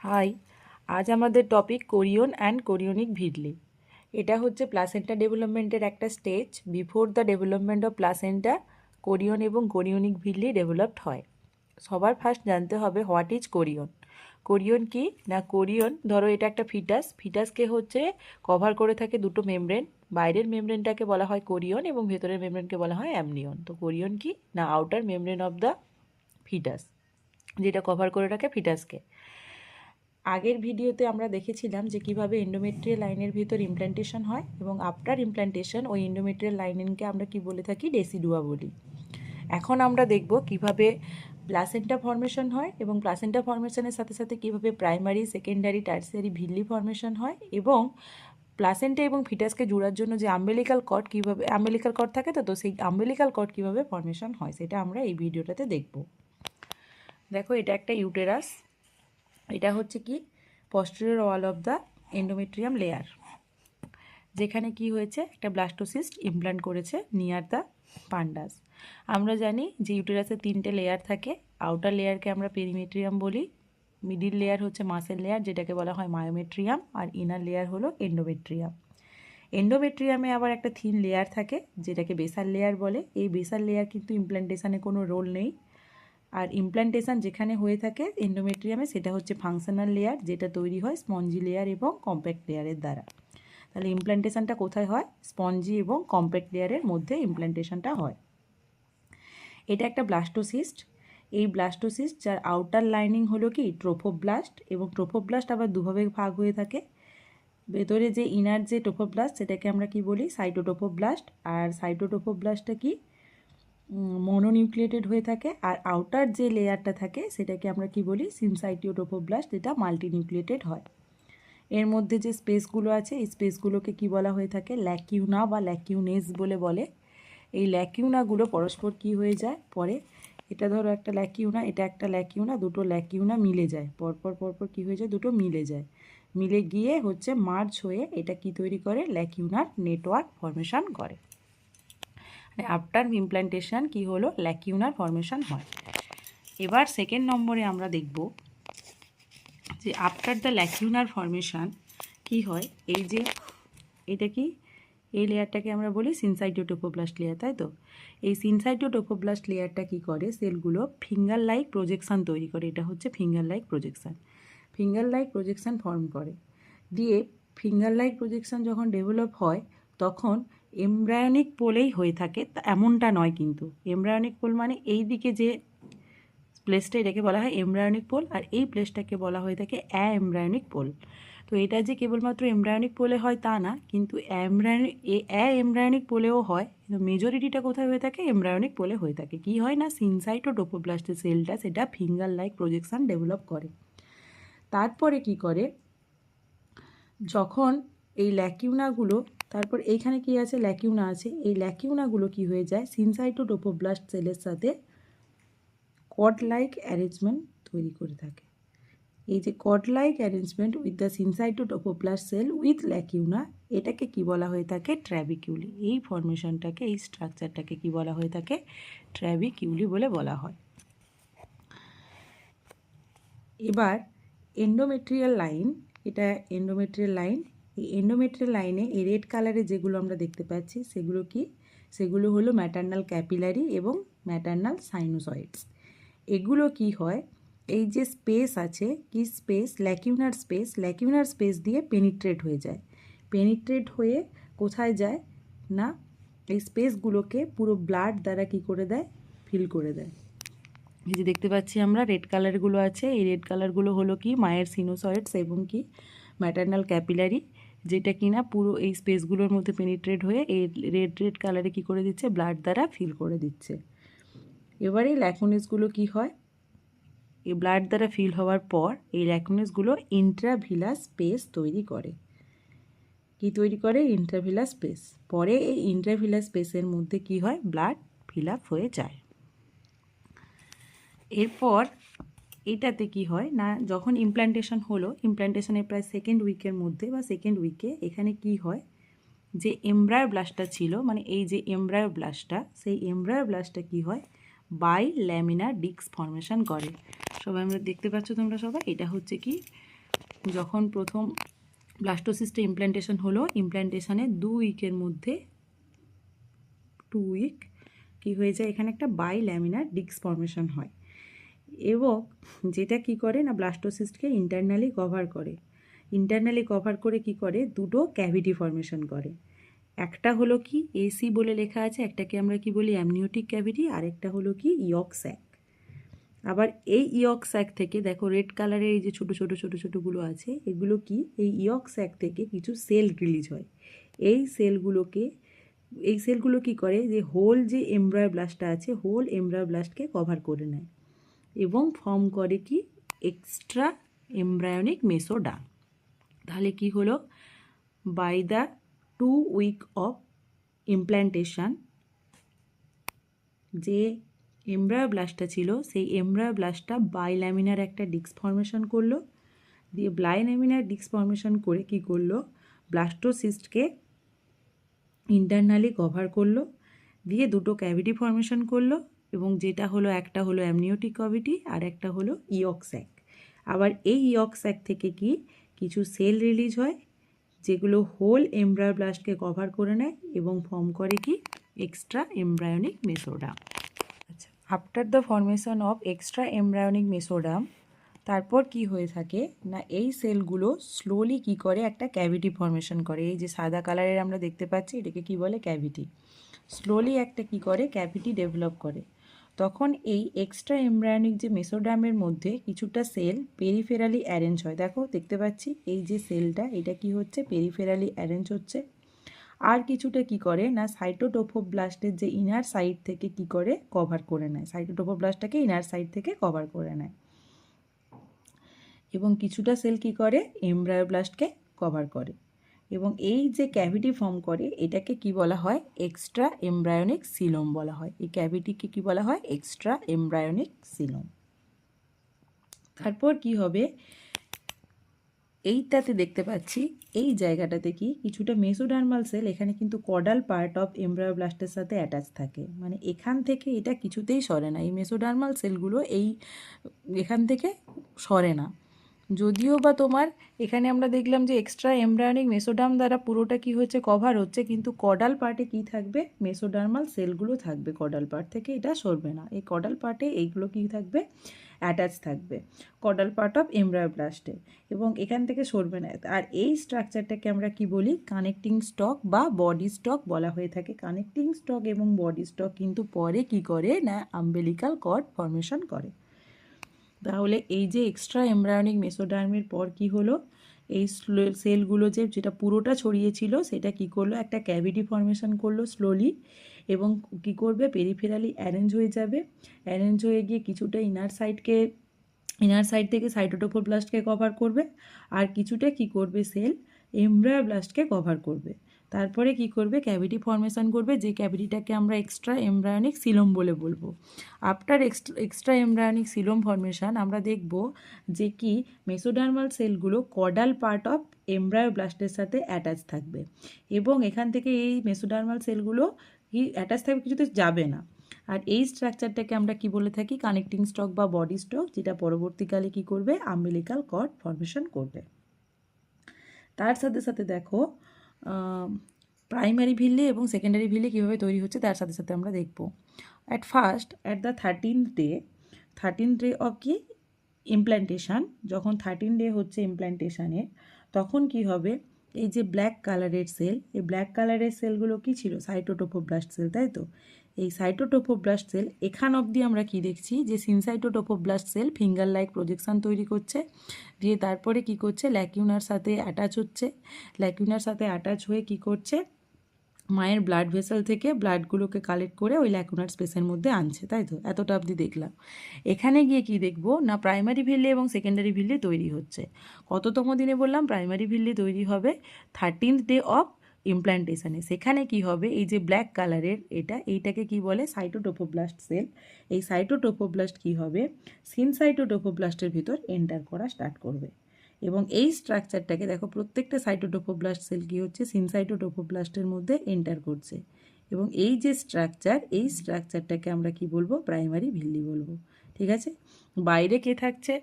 High, আজ আমাদের topic Korean and chorionic ভিডলি। এটা হচ্ছে প্লাসেন্টা ডেভেলপমেন্টের একটা stage. Before the development of placenta Korean এবং কোরিয়নিক ভিডলি ডেভেলপড হয়। সবার ফার্স্ট জানতে হবে হোয়াট ইজ কোরিয়ন। কোরিয়ন কি না, কোরিয়ন ধরো এটা একটা ফিটাসকে হচ্ছে কভার করে থাকে দুটো মেমব্রেন। বাইরের মেমব্রেনটাকে বলা হয় কোরিয়ন এবং ভেতরের মেমব্রেনকে বলা হয় অ্যামনিয়ন। তো কোরিয়ন কি না, outer membrane of the foetus, যেটা কভার করে রাখে ফিটাসকে। আগের ভিডিওতে আমরা দেখেছিলাম যে কিভাবে এন্ডোমেট্রিয়াল লাইনের ভিতর ইমপ্ল্যান্টেশন হয় এবং আফটার ইমপ্ল্যান্টেশন ওই এন্ডোমেট্রিয়াল লাইনিংকে আমরা কি বলে থাকি, ডেসিডুয়া বলি। এখন আমরা দেখব কিভাবে প্লাসেন্টা ফর্মেশন হয় এবং প্লাসেন্টা ফর্মেশনের সাথে সাথে কিভাবে প্রাইমারি, সেকেন্ডারি, টার্সিয়ারি ভিডলি ফর্মেশন হয় এবং প্লাসেন্টা এবং ফিটাসকে জোড়ার জন্য যে আম্বেলিকাল কর্ড কীভাবে, আম্বেলিকাল কর্ড থাকে তো সেই আম্বেলিকাল কর্ড কীভাবে ফর্মেশন হয় সেটা আমরা এই ভিডিওটাতে দেখব। দেখো, এটা একটা ইউটেরাস। এটা হচ্ছে কি posterior wall of the endometrium layer, যেখানে কি হয়েছে একটা ব্লাস্টোসিস্ট ইমপ্ল্যান্ট করেছে নিয়ার দ্য পান্ডাস। আমরা জানি যে ইউটেরাসে 3টে লেয়ার থাকে। আউটার লেয়ারকে আমরা পেরিমেট্রিয়াম বলি, মিডিল লেয়ার হচ্ছে মাসেল লেয়ার যেটাকে বলা হয় মায়োমেট্রিয়াম, আর ইনার লেয়ার হলো এন্ডোমেট্রিয়াম। এন্ডোমেট্রিয়ামে আবার একটা থিন লেয়ার থাকে যেটাকে বেসাল লেয়ার বলে। এই বেসাল লেয়ার কিন্তু ইমপ্ল্যান্টেশনে কোনো রোল নেই। আর ইমপ্ল্যান্টেশন যেখানে হয়ে থাকে এন্ডোমেট্রিয়ামে সেটা হচ্ছে ফাংশনাল লেয়ার, যেটা তৈরি হয় স্পঞ্জি লেয়ার এবং কম্প্যাক্ট লেয়ারের দ্বারা। তাহলে ইমপ্ল্যান্টেশনটা কোথায় হয়? স্পঞ্জি এবং কম্প্যাক্ট লেয়ারের মধ্যে ইমপ্ল্যান্টেশনটা হয়। এটা একটা ব্লাস্টোসিস্ট। এই ব্লাস্টোসিস্ট যার আউটার লাইনিং হলো কি ট্রোফোব্লাস্ট, এবং ট্রোফোব্লাস্ট আবার দুভাবে ভাগ হয়ে থাকে। ভেতরে যে ইনার যে ট্রোফোব্লাস্ট সেটাকে আমরা কি বলি, সাইটোটোফোব্লাস্ট। আর সাইটোটোফোব্লাস্টটা কি মনোনিউক্লিয়েটেড হয়ে থাকে। আর আউটার যে লেয়ারটা থাকে সেটাকে আমরা কি বলি, সিনসাইটিওটোফোব্লাস্ট, যেটা মাল্টিনিউক্লিয়েটেড হয়। এর মধ্যে যে স্পেসগুলো আছে এই স্পেসগুলোকে কি বলা হয়ে থাকে, ল্যাকিউনা বা ল্যাকিউনেস বলে। এই ল্যাকিউনাগুলো পরস্পর কি হয়ে যায় পরে, এটা ধরো একটা ল্যাকিউনা, এটা একটা ল্যাকিউনা, দুটো ল্যাকিউনা মিলে যায় পরপর কি হয়ে যায়, দুটো মিলে যায়, মিলে গিয়ে হচ্ছে মার্জ হয়ে এটা কি তৈরি করে, ল্যাকিউনার নেটওয়ার্ক ফর্মেশন করে। আফটার ইমপ্ল্যান্টেশন কি হলো, ল্যাকিউনার ফর্মেশন হয়। এবার সেকেন্ড নম্বরে আমরা দেখব যে আফটার দ্য ল্যাকিউনার ফর্মেশন কি হয়। এই যে এটা কি, এই লেয়ারটাকে আমরা বলি সিনসাইটোটোফোব্লাস্ট লেয়ার, তাই তো? এই সিনসাইটোটোফোব্লাস্ট লেয়ারটা কি করে, সেলগুলো ফিঙ্গার লাইক প্রজেকশান তৈরি করে। এটা হচ্ছে finger like projection. Finger like projection form করে দিয়ে ফিঙ্গার লাইক প্রজেকশান যখন ডেভেলপ হয় তখন এমব্রায়োনিক পোলেই হয়ে থাকে, এমনটা নয় কিন্তু। এমব্রায়োনিক পোল মানে এই দিকে যে প্লেসটা এটাকে বলা হয় এমব্রায়োনিক পোল, আর এই প্লেসটাকে বলা হয়ে থাকে অ্যাএমব্রায়োনিক পোল। তো এটা যে কেবলমাত্র এমব্রায়োনিক পোলে হয় তা না, কিন্তু অ্যাএমব্রায়োনিক পোলেও হয়, কিন্তু মেজরিটিটা কোথায় হয়ে থাকে, এমব্রায়োনিক পোলে হয়ে থাকে। কি হয় না, সিনসাইটোটোফোব্লাস্টের সেলটা সেটা ফিঙ্গার লাইক প্রজেকশন ডেভেলপ করে। তারপরে কি করে, যখন এই ল্যাকিউনাগুলো, তারপর এইখানে কি আছে, ল্যাকিউনা আছে, এই ল্যাকিউনাগুলো কি হয়ে যায়, সিনসাইটোটোফোব্লাস্ট সেলের সাথে কর্ড লাইক অ্যারেঞ্জমেন্ট তৈরি করে থাকে। এই যে cord like arrangement with the syncytiotrophoblast cell with lacuna, এটাকে কি বলা হয়ে থাকে, ট্র্যাবিকিউলি। এই ফর্মেশনটাকে, এই স্ট্রাকচারটাকে কি বলা হয়ে থাকে, ট্র্যাবিকিউলি বলে বলা হয়। এবার এন্ডোমেট্রিয়াল লাইন, এটা এন্ডোমেট্রিয়াল লাইন। এই এন্ডোমেট্রিয়াল লাইনে এই রেড কালারে যেগুলো আমরা দেখতে পাচ্ছি সেগুলো কি, সেগুলো হলো ম্যাটার্নাল ক্যাপিলারি এবং ম্যাটার্নাল সাইনোসয়েডস। এগুলো কি হয়, এই যে স্পেস আছে, কি স্পেস, ল্যাকিউনার স্পেস দিয়ে পেনিট্রেট হয়ে যায়। পেনিট্রেট হয়ে কোথায় যায় না, এই স্পেসগুলোকে পুরো ব্লাড দ্বারা কি করে দেয়, ফিল করে দেয়। এই যে দেখতে পাচ্ছি আমরা রেড কালারগুলো আছে, এই রেড কালারগুলো হলো কি মায়ের সিনোসয়েডস এবং কি ম্যাটার্নাল ক্যাপিলারি, যেটা কিনা পুরো এই স্পেসগুলোর মধ্যে পেনিট্রেট হয়ে এই রেড কালারে কি করে দিচ্ছে, ব্লাড দ্বারা ফিল করে দিচ্ছে। এবারে এই ল্যাকুনেসগুলো কি হয়, এই ব্লাড দ্বারা ফিল হওয়ার পর এই ল্যাকুনেসগুলো ইন্ট্রাভিলাস স্পেস তৈরি করে। কি তৈরি করে, ইন্ট্রাভিলাস স্পেস। পরে এই ইন্ট্রাভিলাস স্পেসের মধ্যে কি হয়, ব্লাড ফিল আপ হয়ে যায়। এরপর এটাতে কি হয় না, যখন ইমপ্ল্যান্টেশন হলো, ইমপ্ল্যান্টেশনের প্রায় সেকেন্ড উইকের মধ্যে বা সেকেন্ড উইকে এখানে কি হয়, যে এমব্রায়ো ব্লাস্টটা ছিল, মানে এই যে এমব্রায়ো ব্লাস্টটা, সেই এমব্রায়ো ব্লাস্টটা কি হয়, বাই ল্যামিনার ডিস্ক ফর্মেশন করে। সবাই আমরা দেখতে পাচ্ছ তোমরা সবাই, এটা হচ্ছে কি যখন প্রথম ব্লাস্টোসিস্টে ইমপ্ল্যান্টেশন হলো, ইমপ্ল্যান্টেশনের 2 উইকের মধ্যে 2 উইক কী হয়ে যায়, এখানে একটা বাইল্যামিনার ডিস্ক ফর্মেশন হয় এবং যেটা কি করে না ব্লাস্টোসিস্টকে ইন্টারনালি কভার করে। ইন্টারনালি কভার করে কি করে, দুটো ক্যাভিটি ফর্মেশন করে। একটা হলো কি এসি বলে লেখা আছে, একটাকে আমরা কি বলি অ্যামনিওটিক ক্যাভিটি, আর একটা হলো কি ইয়ক স্যাক। আবার এই ইয়ক স্যাক থেকে দেখো রেড কালারের এই যে ছোটো ছোটো ছোটো ছোটোগুলো আছে, এগুলো কি এই ইয়ক স্যাক থেকে কিছু সেল রিলিজ হয়। এই সেলগুলো কি করে, যে হোল যে এমব্রায়োব্লাস্টটা আছে, হোল এমব্রায়োব্লাস্টকে কভার করে নেয় এবং ফর্ম করে কি এক্সট্রা এমব্রায়োনিক মেসোডার্ম। তাহলে কি হলো, by the 2 week of implantation যে এমব্রায়োব্লাস্টটা ছিল, সেই এমব্রায়োব্লাস্টটা বাইল্যামিনার একটা ডিস্ক ফর্মেশন করলো। দিয়ে বাইল্যামিনার ডিস্ক ফর্মেশন করে কি করলো, ব্লাস্টোসিস্টকে ইন্টারনালি কভার করলো, দিয়ে দুটো ক্যাভিটি ফর্মেশন করলো এবং যেটা হলো একটা হলো অ্যামনিওটিক ক্যাভিটি আর একটা হলো ইয়ক স্যাক। আবার এই ইয়ক স্যাক থেকে কি কিছু সেল রিলিজ হয় যেগুলো হোল এমব্রায়োব্লাস্টকে কভার করে নেয় এবং ফর্ম করে কি এক্সট্রা এমব্রায়োনিক মেসোডার্ম। আচ্ছা, after the formation of extra embryonic mesoderm তারপর কি হয়ে থাকে না, এই সেলগুলো স্লোলি কি করে একটা ক্যাভিটি ফর্মেশন করে। এই যে সাদা কালারের আমরা দেখতে পাচ্ছি, এটাকে কি বলে ক্যাভিটি। স্লোলি একটা কি করে ক্যাভিটি ডেভেলপ করে। তখন এই এক্সট্রা এমব্রায়োনিক যে মেসোডার্মের মধ্যে কিছুটা সেল পেরিফেরালি অ্যারেঞ্জ হয়। দেখো দেখতে পাচ্ছি এই যে সেলটা, এটা কি হচ্ছে পেরিফেরালি অ্যারেঞ্জ হচ্ছে। আর কিছুটা কি করে না সাইটোটোফোব্লাস্টের যে ইনার সাইড থেকে কি করে কভার করে নেয়, সাইটোটোফোব্লাস্টটাকে ইনার সাইড থেকে কভার করে নেয় এবং কিছুটা সেল কি করে এমব্রায়োব্লাস্টকে কভার করে এবং এই যে ক্যাভিটি ফর্ম করে এটাকে কি বলা হয় এক্সট্রা এমব্রায়োনিক সিলোম বলা হয়। এই ক্যাভিটিকে কি বলা হয় এক্সট্রা এমব্রায়োনিক সিলোম। তারপর কি হবে, এইটাতে দেখতে পাচ্ছি এই জায়গাটাতে কি কিছুটা মেসোডার্মাল সেল এখানে কিন্তু কডাল পার্ট অফ এমব্রায়োব্লাস্টের সাথে অ্যাটাচ থাকে, মানে এখান থেকে এটা কিছুতেই সরে না, এই মেসোডার্মাল সেলগুলো এখান থেকে সরে না। যদিও বা তোমার এখানে আমরা দেখলাম যে এক্সট্রা এমব্রায়োনিক মেসোডার্ম দ্বারা পুরোটা কি হচ্ছে কভার হচ্ছে, কিন্তু কডাল পার্টে কি থাকবে মেসোডার্মাল সেলগুলো থাকবে, কডাল পার্ট থেকে এটা সরবে না। এই কডাল পার্টে এইগুলো কি থাকবে অ্যাটাচ থাকবে কডাল পার্ট অফ এমব্রায়োব্লাস্টে এবং এখান থেকে সরবে না। আর এই স্ট্রাকচারটাকে আমরা কি বলি কানেক্টিং স্টক বা বডি স্টক বলা হয়ে থাকে। কানেক্টিং স্টক এবং বডি স্টক কিন্তু পরে কি করে না আম্বেলিকাল কর্ড ফর্মেশন করে। তাহলে এই যে এক্সট্রা এমব্রায়োনিক মেসোডার্মের পর কি হলো, এই সেলগুলো যেটা পুরোটা ছড়িয়েছিল সেটা কি করলো একটা ক্যাভিটি ফর্মেশন করলো স্লোলি এবং কি করবে পেরিফেরালি অ্যারেঞ্জ হয়ে যাবে। অ্যারেঞ্জ হয়ে গিয়ে কিছুটা ইনার সাইড থেকে সাইটোটোফোব্লাস্টকে কভার করবে আর কিছুটা কি করবে সেল এমব্রায়োব্লাস্টকে কভার করবে। তারপরে কি করবে ক্যাভিটি ফর্মেশন করবে, যে ক্যাভিটিটাকে আমরা এক্সট্রা এমব্রায়োনিক সিলোম বলে বলবো। After extra embryonic coelom formation আমরা দেখব যে কি মেসোডার্মাল সেলগুলো কডাল পার্ট অফ এমব্রায়োব্লাস্টের সাথে অ্যাটাচ থাকবে এবং এখান থেকে এই মেসোডার্মাল সেলগুলো কি অ্যাটাচ থাকবে, কিছুতে যাবে না। আর এই স্ট্রাকচারটাকে আমরা কি বলে থাকি কানেক্টিং স্টক বা বডি স্টক, যেটা পরবর্তীকালে কি করবে আম্বিলিকাল কর্ড ফর্মেশন করবে। তার সাথে সাথে দেখো প্রাইমারি ভিল্লি এবং সেকেন্ডারি ভিল্লি কীভাবে তৈরি হচ্ছে তার সাথে সাথে আমরা দেখব। At the 13th day of কি ইমপ্ল্যান্টেশন, যখন 13 ডে হচ্ছে ইমপ্ল্যান্টেশনের তখন কি হবে এই যে ব্ল্যাক কালারের সেল, এই ব্ল্যাক কালারের সেলগুলো কি ছিল সাইটোটোফোব্লাস্ট সেল, তাই তো। এই সাইটোটোফোব্লাস্ট সেল এখান অবধি আমরা কি দেখছি যে সিনসাইটোটোফোব্লাস্ট সেল ফিঙ্গার লাইক প্রজেকশন তৈরি করছে, দিয়ে তারপরে কি করছে ল্যাকিউনার সাথে অ্যাটাচ হচ্ছে, ল্যাকিউনার সাথে অ্যাটাচ হয়ে কি করছে মায়ের ব্লাড ভেসেল থেকে ব্লাডগুলোকে কালেক্ট করে ওই ল্যাকুনার স্পেসের মধ্যে আনছে, তাই তো। এতটা অবধি দেখলাম। এখানে গিয়ে কি দেখব না প্রাইমারি ভিল্লি এবং সেকেন্ডারি ভিল্লি তৈরি হচ্ছে। কততম দিনে বললাম প্রাইমারি ভিল্লি তৈরি হবে 13th ডে অফ ইমপ্ল্যান্টেশনে। সেখানে কি হবে এই যে ব্ল্যাক কালারের এইটাকে কি বলে সাইটোটোফোব্লাস্ট সেল। এই সাইটোটোফোব্লাস্ট কি হবে সিনসাইটোটোফোব্লাস্টের ভিতর এন্টার করা স্টার্ট করবে এবং এই স্ট্রাকচারটাকে দেখো প্রত্যেকটা সাইটোটোফোব্লাস্ট সেল কী হচ্ছে সিনসাইটোটোফোব্লাস্টের মধ্যে এন্টার করছে এবং এই যে এই স্ট্রাকচারটাকে আমরা কি বলবো প্রাইমারি ভিল্লি বলবো। ঠিক আছে, বাইরে কে থাকছে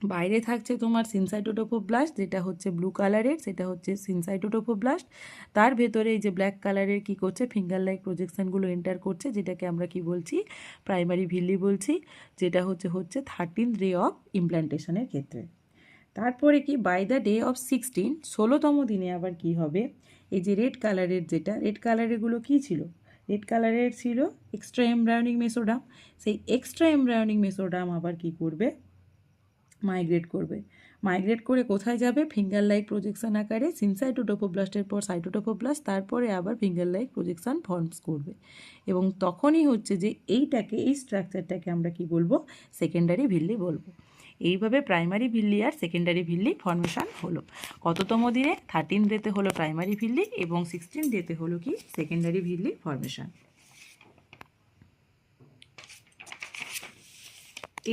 বাইরে থাকছে তোমার সিনসাইটোটোফোব্লাস্ট, যেটা হচ্ছে ব্লু কালারের, সেটা হচ্ছে সিনসাইটোটোফোব্লাস্ট। তার ভেতরে এই যে ব্ল্যাক কালারের কি করছে, ফিঙ্গার লাইক প্রজেকশনগুলো এন্টার করছে, যেটাকে আমরা কি বলছি, প্রাইমারি ভিল্লি বলছি, যেটা হচ্ছে 13th রে অফ ইমপ্ল্যান্টেশনের ক্ষেত্রে। তারপরে কি বাই দ্য ডে অফ 16তম দিনে আবার কি হবে, এই যে রেড কালারের, যেটা রেড কালারেরগুলো কী ছিল, রেড কালারের ছিল এক্সট্রা এমব্রায়োনিক মেসোডাম। সেই এক্সট্রা এমব্রায়োনিক মেসোডাম আবার কি করবে, মাইগ্রেট করবে। মাইগ্রেট করে কোথায় যাবে, ফিঙ্গার লাইক প্রজেকশন আকারে সিনসাইটোটোফোব্লাস্টের পর সাইটোটোফোব্লাস্ট, তারপরে আবার ফিঙ্গার লাইক প্রজেকশন ফর্মস করবে। এবং তখনই হচ্ছে যে এইটাকে, এই স্ট্রাকচারটাকে আমরা কি বলবো, সেকেন্ডারি ভিল্লি বলবো। এইভাবে প্রাইমারি ভিল্লি আর সেকেন্ডারি ভিল্লি ফর্মেশন হলো। কততম দিনে, 13 ডেতে হলো প্রাইমারি ভিল্লি এবং 16 ডেতে হলো কি সেকেন্ডারি ভিল্লি ফর্মেশন।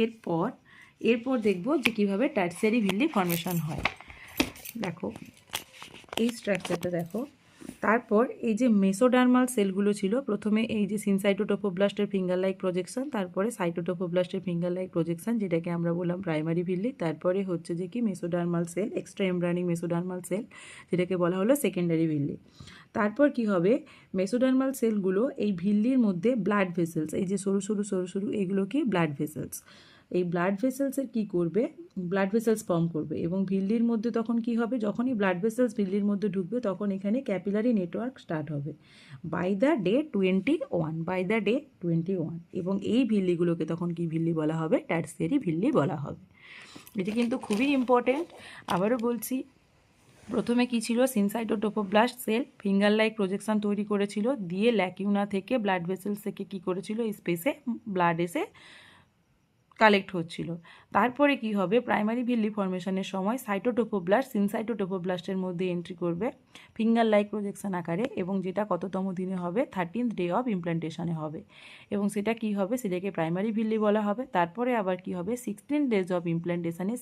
এরপর দেখব যে কীভাবে টার্সিয়ারি ভিল্লি ফর্মেশন হয়। দেখো এই স্ট্রাকচারটা দেখো। তারপর এই যে মেসোডার্মাল সেলগুলো ছিল, প্রথমে এই যে সিনসাইটোটোফোব্লাস্টের ফিঙ্গার লাইক প্রজেকশন, তারপরে সাইটোটোফোব্লাস্টের ফিঙ্গার লাইক প্রজেকশন, যেটাকে আমরা বললাম প্রাইমারি ভিল্লি। তারপরে হচ্ছে যে কি mesodermal cell, extra embryonic mesodermal cell, যেটাকে বলা হলো সেকেন্ডারি ভিল্লি। তারপর কি হবে, মেসোডার্মাল সেলগুলো এই ভিল্লির মধ্যে ব্লাড ভেসেলস, এই যে সরু সরু সরু সরু, এগুলো কি ব্লাড ভেসেলস, এই ব্লাড ভেসেলসের কী করবে, ব্লাড ভেসেলস ফর্ম করবে। এবং ভিল্লির মধ্যে তখন কি হবে, যখনই ব্লাড ভেসেলস ভিল্লির মধ্যে ঢুকবে তখন এখানে ক্যাপিলারি নেটওয়ার্ক স্টার্ট হবে বাই দ্য ডে 21। এবং এই ভিল্লিগুলোকে তখন কি ভিল্লি বলা হবে, টার্সিয়ারি ভিল্লি বলা হবে। এটি কিন্তু খুবই ইম্পর্টেন্ট। আবারও বলছি, প্রথমে কি ছিল, সিনসাইটোটোফোব্লাস্ট সেল ফিঙ্গার লাইক প্রজেকশন তৈরি করেছিল, দিয়ে ল্যাকিউনা থেকে ব্লাড ভেসেলস থেকে কী করেছিল, এই স্পেসে ব্লাড এসে কালেক্ট হচ্ছিল। তারপরে কি হবে, প্রাইমারি ভিল্লি ফর্মেশনের সময় সাইটোটোফোব্লাস্ট সিনসাইটোটোফোব্লাস্টের মধ্যে এন্ট্রি করবে ফিঙ্গার লাইক প্রজেকশন আকারে, এবং যেটা কততম দিনে হবে, 13th ডে অফ ইমপ্ল্যান্টেশনে হবে। এবং সেটা কি হবে, সেটাকে প্রাইমারি ভিল্লি বলা হবে। তারপরে আবার কি হবে, 16 ডেজ অফ ইমপ্ল্যান্টেশনে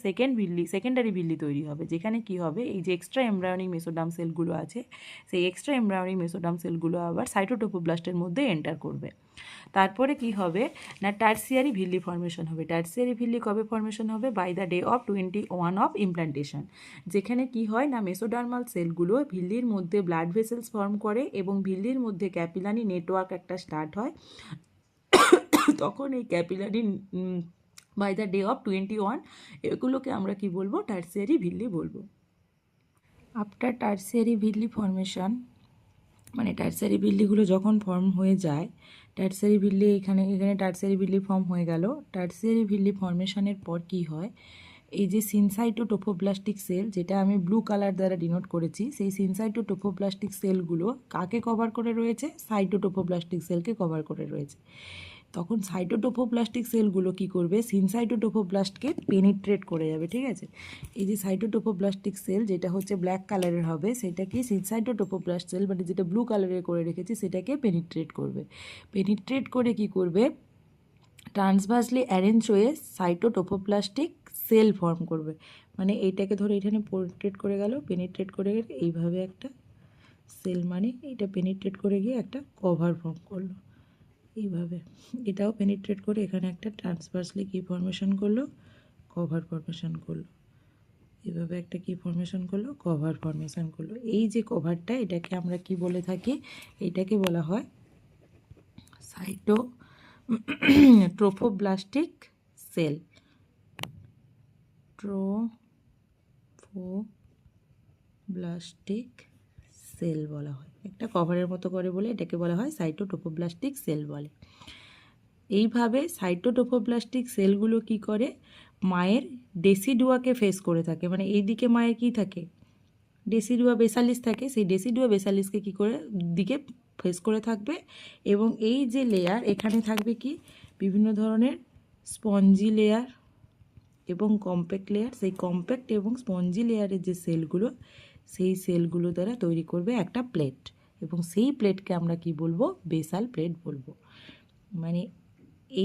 সেকেন্ডারি ভিল্লি তৈরি হবে, যেখানে কি হবে, এই যে এক্সট্রা এমব্রায়োনিক মেসোডাম সেলগুলো আছে, সেই এক্সট্রা এমব্রায়োনিক মেসোডাম সেলগুলো আবার সাইটোটোফোব্লাস্টের মধ্যে এন্টার করবে। তারপরে কি হবে না, টার্সিয়ারি ভিল্লি ফর্মেশন হবে। টার্সিয়ারি ভিল্লি কবে ফর্মেশন হবে, by the day of 21 of implantation, যেখানে কি হয় না, মেসোডার্মাল সেলগুলো ভিল্লির মধ্যে ব্লাড ভেসেলস ফর্ম করে এবং ভিল্লির মধ্যে ক্যাপিলারি নেটওয়ার্ক একটা স্টার্ট হয়। তখন এই capillary by the day of 21, এগুলোকে আমরা কি বলবো, টার্সিয়ারি ভিল্লি বলবো। আফটার টার্সিয়ারি ভিল্লি ফর্মেশন, মানে টার্সিয়ারি ভিল্লিগুলো যখন ফর্ম হয়ে যায়, টার্সিয়ারি ভিল্লি এখানে টার্সিয়ারি ভিল্লি ফর্ম হয়ে গেল। টার্সিয়ারি ভিল্লি ফর্মেশনের পর কি হয়, এই যে সিনসাইটোটোফোব্লাস্টিক সেল, যেটা আমি ব্লু কালার দ্বারা ডিনোট করেছি, সেই সিনসাইটোটোফোব্লাস্টিক সেলগুলো কাকে কভার করে রয়েছে, সাইটোটোফোব্লাস্টিক সেলকে কভার করে রয়েছে। তখন সাইটোটোফোব্লাস্টিক সেলগুলো কি করবে, সিনসাইটোটোফোব্লাস্টকে পেনিট্রেট করে যাবে, ঠিক আছে। এই যে সাইটোটোফোব্লাস্টিক সেল, যেটা হচ্ছে ব্ল্যাক কালারের হবে, সেটা কি সিনসাইটোটোফোব্লাস্ট সেল, মানে যেটা ব্লু কালারের করে রেখেছি, সেটাকে পেনিট্রেট করবে। পেনিট্রেট করে কি করবে, ট্রান্সভার্সলি অ্যারেঞ্জ হয়ে সাইটোটোফোব্লাস্টিক সেল ফর্ম করবে। মানে এইটাকে ধরে এখানে পেনিট্রেট করে গেল, পেনিট্রেট করে গেলে এইভাবে একটা সেল, মানে এইটা পেনিট্রেট করে গিয়ে একটা কভার ফর্ম করলো এইভাবে। এটাও পেনিট্রেট করে এখানে একটা ট্রান্সভার্সলি কি ফর্মেশন করলো, কভার ফর্মেশন করলো। এভাবে একটা কি ফর্মেশন করলো, কভার ফর্মেশন করলো। এই যে কভারটা, এটাকে আমরা কি বলে থাকি, এটাকে বলা হয় সাইটোটোফোব্লাস্টিক সেল। ট্রোফোব্লাস্টিক সেল বলা হয়, একটা কভারের মতো করে বলে এটাকে বলা হয় সাইটোটোফোব্লাস্টিক সেল বলে। এইভাবে সাইটোটোফোব্লাস্টিক সেলগুলো কি করে, মায়ের ডেসিডুয়াকে ফেস করে থাকে, মানে এইদিকে মায়ের কি থাকে, ডেসিডুয়া বেসালিস থাকে, সেই ডেসিডুয়া বেসালিসকে কি করে দিকে ফেস করে থাকবে। এবং এই যে লেয়ার, এখানে থাকবে কি বিভিন্ন ধরনের স্পঞ্জি লেয়ার এবং কম্প্যাক্ট লেয়ার। সেই কম্প্যাক্ট এবং স্পঞ্জি লেয়ারের যে সেলগুলো, সেই সেলগুলো দ্বারা তৈরি করবে একটা প্লেট, এবং সেই প্লেটকে আমরা কি বলবো, বেসাল প্লেট বলবো। মানে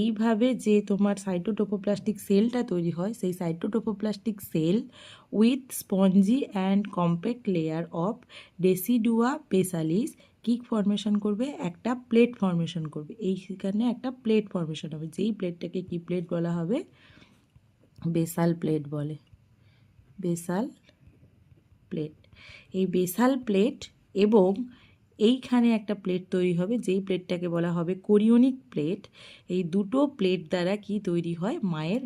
এইভাবে যে তোমার সাইটোটোফোপ্লাস্টিক সেলটা তৈরি হয়, সেই cytotrophoblastic cell with spongy and compact layer of decidua basalis কি ফর্মেশন করবে, একটা প্লেট ফর্মেশন করবে। এইখানে একটা প্লেট ফর্মেশন হবে, যেই প্লেটটাকে কি প্লেট বলা হবে, বেসাল প্লেট বলে, বেসাল প্লেট। এই বেসাল প্লেট এবং এইখানে একটা প্লেট তৈরি হবে, যেই প্লেটটাকে বলা হবে কোরিওনিক প্লেট। এই দুটো প্লেট দ্বারা কি তৈরি হয়, মায়ের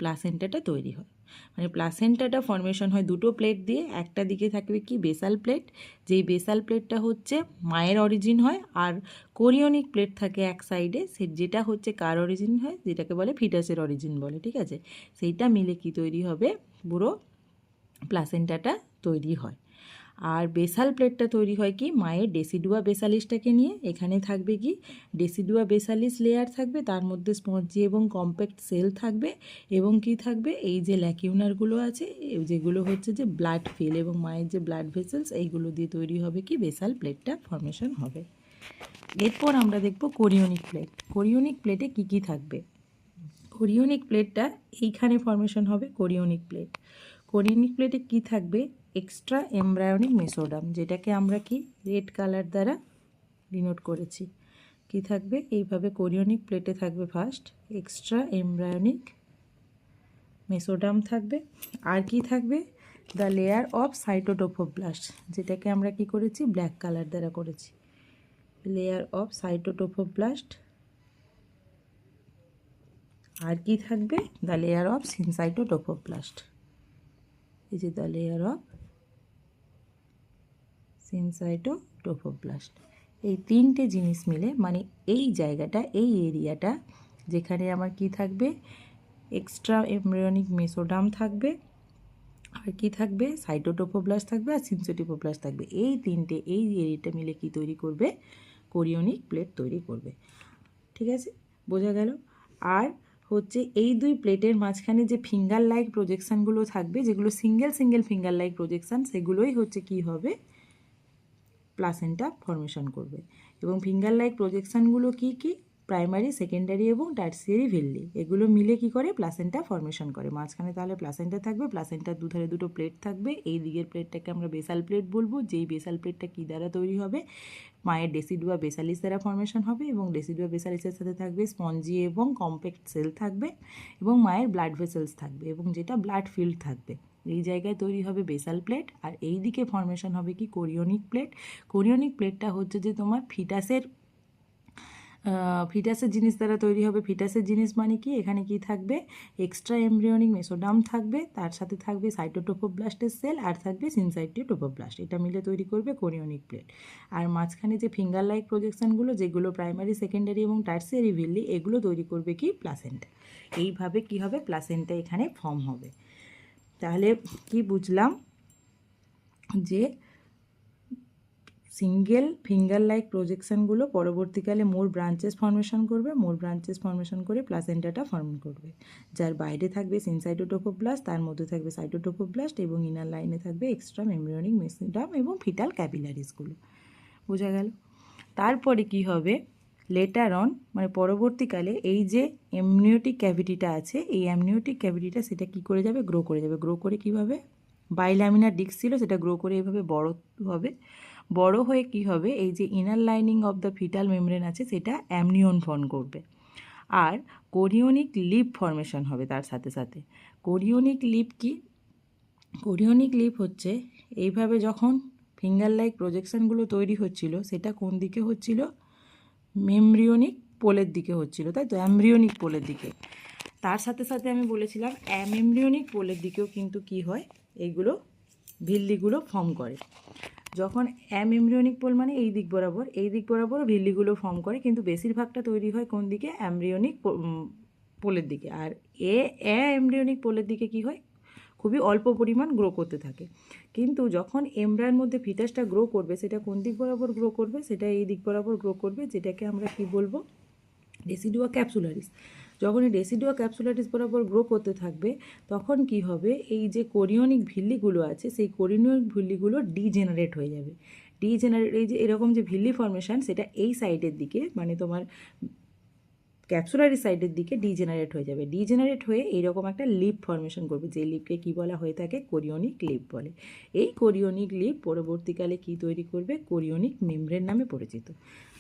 প্লাসেন্টাটা তৈরি হয়। মানে প্লাসেন্টাটা ফর্মেশন হয় দুটো প্লেট দিয়ে। একটা দিকে থাকবে কি বেসাল প্লেট, যেই বেসাল প্লেটটা হচ্ছে মায়ের অরিজিন হয়, আর কোরিওনিক প্লেট থাকে এক সাইডে, যেটা হচ্ছে কার অরিজিন হয়, যেটাকে বলে ফিটাসের অরিজিন বলে, ঠিক আছে। সেইটা মিলে কি তৈরি হবে, পুরো প্লাসেন্টাটা তৈরি হয়। আর বেসাল প্লেটটা তৈরি হয় কি মায়ের ডেসিডুয়া বেসালিসটাকে নিয়ে। এখানে থাকবে কি ডেসিডুয়া বেসালিস লেয়ার থাকবে, তার মধ্যে স্পঞ্জি এবং কম্প্যাক্ট সেল থাকবে, এবং কি থাকবে এই যে ল্যাকিউনারগুলো আছে, যেগুলো হচ্ছে যে ব্লাড ফিল এবং মায়ের যে ব্লাড ভেসেলস, এইগুলো দিয়ে তৈরি হবে কি বেসাল প্লেটটা ফর্মেশন হবে। এরপর আমরা দেখব কোরিওনিক প্লেট। কোরিওনিক প্লেটে কি কি থাকবে। কোরিওনিক প্লেটটা এইখানে ফর্মেশন হবে কোরিওনিক প্লেট। কোরিওনিক প্লেটে কি থাকবে, এক্সট্রা এমব্রায়োনিক মেসোডাম, যেটাকে আমরা কি রেড কালার দ্বারা ডিনোট করেছি। কি থাকবে এইভাবে কোরিওনিক প্লেটে থাকবে ফার্স্ট এক্সট্রা এমব্রায়োনিক মেসোডাম থাকবে। আর কি থাকবে, দ্য লেয়ার অফ সাইটোটোফোব্লাস্ট, যেটাকে আমরা কি করেছি ব্ল্যাক কালার দ্বারা করেছি, লেয়ার অফ সাইটোটোফোব্লাস্ট। আর কি থাকবে, দ্য লেয়ার অফ সিনসাইটোটোফোব্লাস্ট, এই যে দ্য লেয়ার অফ সিনসাইটোটোফোব্লাস্ট। এই তিনটে জিনিস মিলে মানে এই জায়গাটা, এই এরিয়াটা, যেখানে আমার কি থাকবে এক্সট্রা এমব্রায়োনিক মেসোডাম থাকবে, আর কি থাকবে সাইটোটোফোব্লাস্ট থাকবে, আর সিনসাইটোটোফোব্লাস্ট থাকবে। এই তিনটে এই এরিয়াটা মিলে কি তৈরি করবে, কোরিওনিক প্লেট তৈরি করবে, ঠিক আছে, বোঝা গেল। আর হচ্ছে এই দুই প্লেটের মাঝখানে যে ফিঙ্গার লাইক প্রজেকশানগুলো থাকবে, যেগুলো single single finger like projection, সেগুলোই হচ্ছে কি হবে প্লাসেন্টা ফর্মেশন করবে। এবং ফিঙ্গার লাইক প্রজেকশানগুলো কি কি, প্রাইমারি, সেকেন্ডারি এবং টার্সিয়ারি ভিল্লি, এগুলো মিলে কি করে প্লাসেন্টা ফর্মেশন করে। মাঝখানে তাহলে প্লাসেন্টা থাকবে, প্লাসেন্টার দুধারে দুটো প্লেট থাকবে। এই দিকের প্লেটটাকে আমরা বেসাল প্লেট বলবো, যেই বেসাল প্লেটটা কী দ্বারা তৈরি হবে, মায়ের ডেসিডুয়া বেসালিস দ্বারা ফর্মেশন হবে, এবং ডেসিডুয়া বেসালিসের সাথে থাকবে স্পঞ্জি এবং কম্প্যাক্ট সেল থাকবে, এবং মায়ের ব্লাড ভেসেলস থাকবে, এবং যেটা ব্লাড ফিল্ড থাকবে। এই জায়গায় তৈরি হবে বেসাল প্লেট, আর এই দিকে ফর্মেশন হবে কি কোরিওনিক প্লেট। কোরিওনিক প্লেটটা হচ্ছে যে তোমার ফিটাসের জিনিস দ্বারা তৈরি হবে। ফিটাসের জিনিস মানে কি, এখানে কি থাকবে এক্সট্রা এমব্রিয়নিক মেসোডাম থাকবে, তার সাথে থাকবে সাইটোটোফোব্লাস্টের সেল, আর থাকবে সিনসাইটোটোফোব্লাস্ট, এটা মিলে তৈরি করবে কোরিওনিক প্লেট। আর মাঝখানে যে ফিঙ্গার লাইক প্রজেকশানগুলো, যেগুলো প্রাইমারি, সেকেন্ডারি এবং টার্সিয়ারি ভিল্লি, এগুলো তৈরি করবে কি প্লাসেন্টা। এইভাবে কি হবে প্লাসেন্টা এখানে ফর্ম হবে। তাহলে কি বুঝলাম, যে সিঙ্গেল ফিঙ্গার লাইক প্রজেকশানগুলো পরবর্তীকালে মোর ব্রাঞ্চেস ফর্মেশন করবে, মোর ব্রাঞ্চেস ফর্মেশন করে প্লাসেন্টাটা ফর্ম করবে, যার বাইরে থাকবে সিনসাইটোটোফোব্লাস্ট, তার মধ্যে থাকবে সাইটোটোফোব্লাস্ট, এবং ইনার লাইনে থাকবে এক্সট্রা এমব্রিয়নিক মেসোডাম এবং ফিটাল ক্যাপিলারিসগুলো। বোঝা গেল। তারপরে কি হবে, লেটার অন মানে পরবর্তীকালে এই যে অ্যামনিওটিক ক্যাভিটিটা আছে, এই অ্যামনিওটিক ক্যাভিটিটা সেটা কি করে যাবে, গ্রো করে যাবে। গ্রো করে কীভাবে, বাইল্যামিনার ডিস্ক ছিল, সেটা গ্রো করে এভাবে বড় হবে। বড় হয়ে কি হবে, এই যে inner lining of the fetal membrane আছে, সেটা অ্যামনিয়ন ফর্ম করবে। আর কোরিওনিক লিপ ফর্মেশন হবে তার সাথে সাথে। কোরিওনিক লিপ কি, কোরিওনিক লিপ হচ্ছে এইভাবে যখন ফিঙ্গার লাইক প্রজেকশানগুলো তৈরি হচ্ছিল, সেটা কোন দিকে হচ্ছিল, মেমব্রিয়নিক পোলের দিকে হচ্ছিল, তাই তো, অ্যামব্রিয়নিক পোলের দিকে। তার সাথে সাথে আমি বলেছিলাম অ্যামেমব্রিয়নিক পোলের দিকেও কিন্তু কি হয়, এইগুলো ভিল্লিগুলো ফর্ম করে। যখন অ্যামেমব্রিয়নিক পোল মানে এই দিক বরাবর, এই দিক বরাবর ভিল্লিগুলো ফর্ম করে, কিন্তু বেশিরভাগটা তৈরি হয় কোন দিকে, অ্যামব্রিয়নিক পোলের দিকে। আর এমব্রিয়নিক পোলের দিকে কি হয়, খুবই অল্প পরিমাণ গ্রো করতে থাকে। কিন্তু যখন এমব্রায়োর মধ্যে ফিটাসটা গ্রো করবে, সেটা কোন দিক বরাবর গ্রো করবে, সেটা এই দিক বরাবর গ্রো করবে, যেটাকে আমরা কি বলবো, ডেসিডুয়া ক্যাপসুলারিস। যখন এই ডেসিডুয়া ক্যাপসুলারিস বরাবর গ্রো করতে থাকবে, তখন কি হবে, এই যে কোরিওনিক ভিল্লিগুলো আছে, সেই কোরিওনিক ভিল্লিগুলো ডিজেনারেট হয়ে যাবে। ডিজেনারেট, এই যে এরকম যে ভিল্লি ফর্মেশন, সেটা এই সাইডের দিকে মানে তোমার ক্যাপসুলারি সাইডের দিকে ডিজেনারেট হয়ে যাবে। ডিজেনারেট হয়ে এইরকম একটা লিপ ফর্মেশন করবে, যে লিপকে কী বলা হয়ে থাকে, কোরিওনিক লিপ বলে। এই কোরিওনিক লিপ পরবর্তীকালে কি তৈরি করবে, কোরিওনিক মেমব্রেন নামে পরিচিত।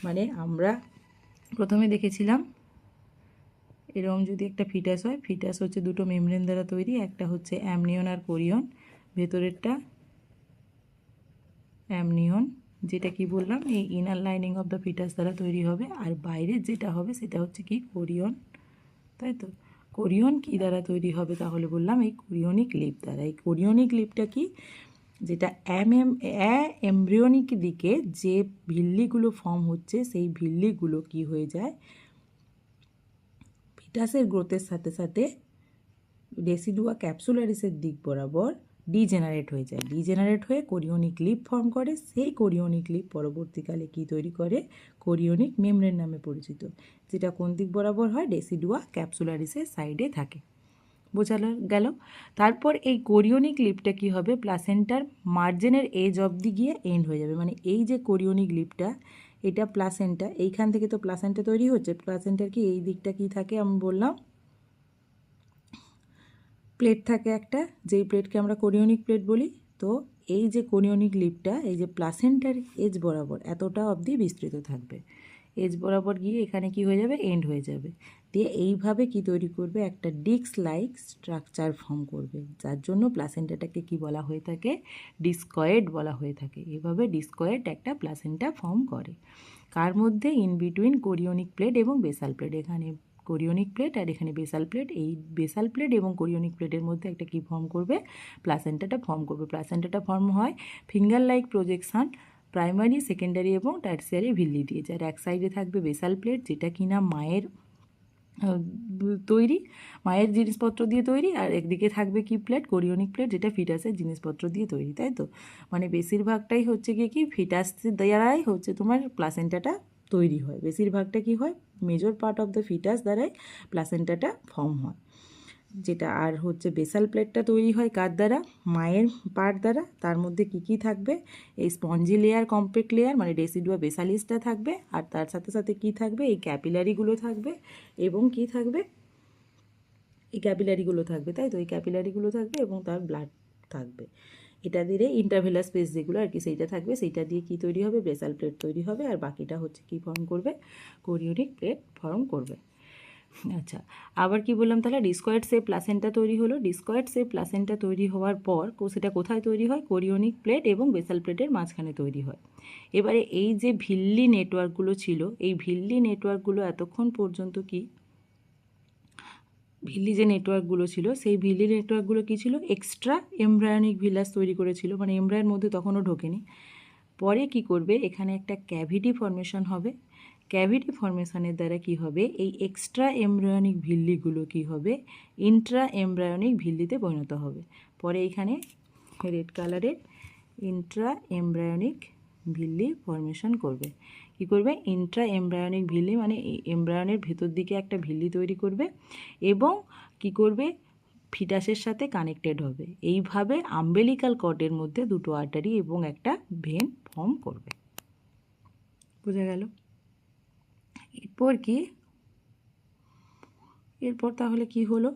মানে আমরা প্রথমে দেখেছিলাম এরকম যদি একটা ফিটাস হয়, ফিটাস হচ্ছে দুটো মেমব্রেন দ্বারা তৈরি, একটা হচ্ছে অ্যামনিয়ন আর কোরিয়ন। ভেতরেরটা অ্যামনিয়ন, যেটা কি বললাম এই inner lining of the foetus দ্বারা তৈরি হবে, আর বাইরের যেটা হবে সেটা হচ্ছে কি কোরিয়ন, তাই তো। কোরিয়ন কি দ্বারা তৈরি হবে তাহলে বললাম এই কোরিয়নিক লিপ দ্বারা। এই কোরিয়নিক লিপটা কি, যেটা এমব্রিয়নিক দিকে যে ভিল্লিগুলো ফর্ম হচ্ছে সেই ভিল্লিগুলো কি হয়ে যায়, ফিটাসের গ্রোথের সাথে সাথে রেসিডুয়া ক্যাপসুলারিসের দিক বরাবর ডিজেনারেট হয়ে যায়, ডিজেনারেট হয়ে কোরিয়নিক লিপ ফর্ম করে। সেই কোরিয়নিক লিপ পরবর্তীকালে কি তৈরি করে, কোরিয়নিক মেমব্রেন নামে পরিচিত, যেটা কোন দিক বরাবর হয়, রেসিডুয়া ক্যাপসুলারিসের সাইডে থাকে। বোঝা গেল। তারপর এই কোরিয়নিক লিপটা কি হবে, প্লাসেন্টার মার্জিনের এজ অবধি গিয়ে এন্ড হয়ে যাবে। মানে এই যে কোরিয়নিক লিপটা, এটা প্লাসেন্টা, এইখান থেকে তো প্লাসেন্টা তৈরি হচ্ছে। প্লাসেন্টার কি এই দিকটা কি থাকে, আমি বললাম প্লেট থাকে একটা, যেই প্লেটকে আমরা কোরিয়নিক প্লেট বলি। তো এই যে কোরিয়নিক লিপটা এই যে প্লাসেন্টার এজ বরাবর এতটা অবধি বিস্তৃত থাকবে, এজ বরাবর গিয়ে এখানে কি হয়ে যাবে, এন্ড হয়ে যাবে। দিয়ে এইভাবে কি তৈরি করবে, একটা ডিস্ক লাইক স্ট্রাকচার ফর্ম করবে, যার জন্য প্লাসেন্টাটাকে কি বলা হয়ে থাকে, ডিসকয়েড বলা হয়ে থাকে। এভাবে ডিসকয়েড একটা প্লাসেন্টা ফর্ম করে, কার মধ্যে, ইন বিটুইন কোরিয়নিক প্লেট এবং বেসাল প্লেট। এখানে কোরিয়নিক প্লেট আর এখানে বেসাল প্লেট, এই বেসাল প্লেট এবং কোরিয়নিক প্লেটের মধ্যে একটা কি ফর্ম করবে, প্লাসেন্টাটা ফর্ম করবে। প্লাসেন্টাটা ফর্ম হয় finger like projection primary, secondary এবং টার্সিয়ারি ভিল্লি দিয়ে, যার এক সাইডে থাকবে বেসাল প্লেট, যেটা কিনা মায়ের তৈরি, মায়ের জিনিসপত্র দিয়ে তৈরি, আর একদিকে থাকবে কি প্লেট, কোরিয়নিক প্লেট, যেটা ফিটাসের জিনিসপত্র দিয়ে তৈরি, তাই তো। মানে বেশিরভাগটাই হচ্ছে গিয়ে কি ফিটাস দ্বারাই হচ্ছে তোমার প্লাসেন্টাটা তৈরি হয়, বেশিরভাগটা কি হয়, major part of the foetus দ্বারাই প্লাসেন্টাটা ফর্ম হয়। যেটা আর হচ্ছে বেসাল প্লেটটা তৈরি হয় কার দ্বারা, মায়ের পার্ট দ্বারা। তার মধ্যে কি কি থাকবে, এই স্পঞ্জি লেয়ার, কম্প্যাক্ট লেয়ার মানে ডেসিডুয়া বেসালিসটা থাকবে, আর তার সাথে সাথে কি থাকবে, এই ক্যাপিলারিগুলো থাকবে, এবং কি থাকবে, এই ক্যাপিলারিগুলো থাকবে, তাই তো। এই ক্যাপিলারিগুলো থাকবে এবং তার ব্লাড থাকবে, এটা দিয়ে ইন্টারভেলার স্পেস যেগুলো আর কি সেইটা থাকবে, সেইটা দিয়ে কি তৈরি হবে, বেসাল প্লেট তৈরি হবে, আর বাকিটা হচ্ছে কি ফর্ম করবে, কোরিয়নিক প্লেট ফর্ম করবে। আচ্ছা, আবার কি বললাম তাহলে, ডিসকয়েড শেপ প্লাসেন্টা তৈরি হলো। ডিসকয়েড শেপ প্লাসেন্টা তৈরি হওয়ার পর সেটা কোথায় তৈরি হয়, কোরিয়নিক প্লেট এবং বেসাল প্লেটের মাঝখানে তৈরি হয়। এবারে এই যে ভিল্লি নেটওয়ার্কগুলো ছিল, এই ভিল্লি নেটওয়ার্কগুলো এতক্ষণ পর্যন্ত কি, ভিল্লি যে নেটওয়ার্কগুলো ছিল সেই ভিল্লি নেটওয়ার্কগুলো কী ছিল, এক্সট্রা এমব্রায়োনিক ভিলাস তৈরি করেছিল, মানে এমব্রায়োর মধ্যে তখনও ঢোকেনি। পরে কি করবে, এখানে একটা ক্যাভিটি ফর্মেশন হবে, ক্যাভিটি ফর্মেশনের দ্বারা কি হবে, এই এক্সট্রা এমব্রায়োনিক ভিল্লিগুলো কি হবে, ইন্ট্রা এমব্রায়োনিক ভিল্লিতে পরিণত হবে। পরে এখানে রেড কালারের ইন্ট্রা এমব্রায়োনিক ভিল্লি ফর্মেশন করবে। কি করবে, ইন্ট্রা এমব্রায়োনিক ভিল্লি মানে এমব্রায়োনের ভেতর দিকে একটা ভিল্লি তৈরি করবে, এবং কি করবে, ফিটাসের সাথে কানেক্টেড হবে। এইভাবে আম্বেলিকাল কর্ডের মধ্যে দুটো আর্টারি এবং একটা ভেন ফর্ম করবে। বোঝা গেল। এরপর কি, এরপর তাহলে কি হলো,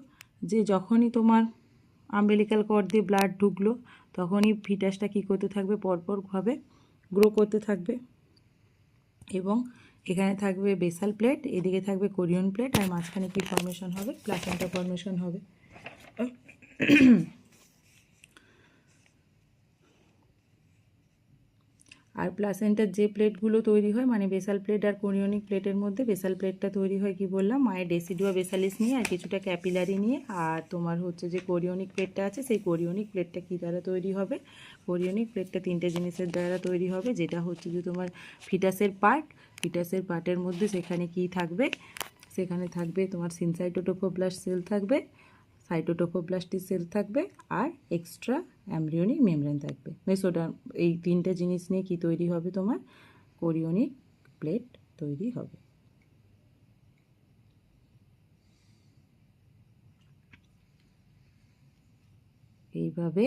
যে যখনই তোমার আম্বেলিকাল কর্ড দিয়ে ব্লাড ঢুকলো, তখনই ফিটাসটা কী করতে থাকবে, পরপরভাবে গ্রো করতে থাকবে, এবং এখানে থাকবে বেসাল প্লেট, এদিকে থাকবে কোরিয়ন প্লেট, আর মাঝখানে কি ফর্মেশন হবে, প্লাসেন্টা ফর্মেশন হবে। আর প্লাসেন্টার যে প্লেটগুলো তৈরি হয়, মানে বেসাল প্লেট আর কোরিয়নিক প্লেটের মধ্যে বেসাল প্লেটটা তৈরি হয় কি বললাম, মায়ের ডেসিডুয়া বেসালিস নিয়ে আর কিছুটা ক্যাপিলারি নিয়ে। আর তোমার হচ্ছে যে কোরিয়নিক প্লেটটা আছে, সেই কোরিয়নিক প্লেটটা কী দ্বারা তৈরি হবে, কোরিয়নিক প্লেটটা তিনটে জিনিসের দ্বারা তৈরি হবে, যেটা হচ্ছে যে তোমার ফিটাসের পার্ট, ফিটাসের পার্টের মধ্যে সেখানে কি থাকবে, সেখানে থাকবে তোমার সিনসাইটোটোফোব্লাস্ট সেল থাকবে, সাইটোটোফোব্লাস্টিক সেল থাকবে, আর এক্সট্রা অ্যামব্রিয়নিক মেমব্রেন থাকবে, মেসোডার্ম। এই তিনটে জিনিস নিয়ে কি তৈরি হবে, তোমার কোরিয়নিক প্লেট তৈরি হবে। এইভাবে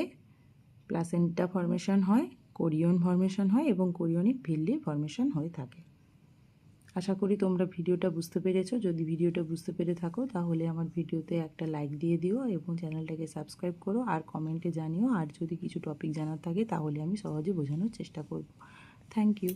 প্লাসেন্টা ফর্মেশন হয়, কোরিয়ন ফর্মেশন হয়, এবং কোরিয়নিক ভিল্লি ফর্মেশন হয়ে থাকে। আশা করি তোমরা ভিডিওটা বুঝতে পেরেছো। যদি ভিডিওটা বুঝতে পেরে থাকো তাহলে আমার ভিডিওতে একটা লাইক দিয়ে দিও এবং চ্যানেলটাকে সাবস্ক্রাইব করো, আর কমেন্টে জানিও। আর যদি কিছু টপিক জানার থাকে তাহলে আমি সহজে বোঝানোর চেষ্টা করব। Thank you.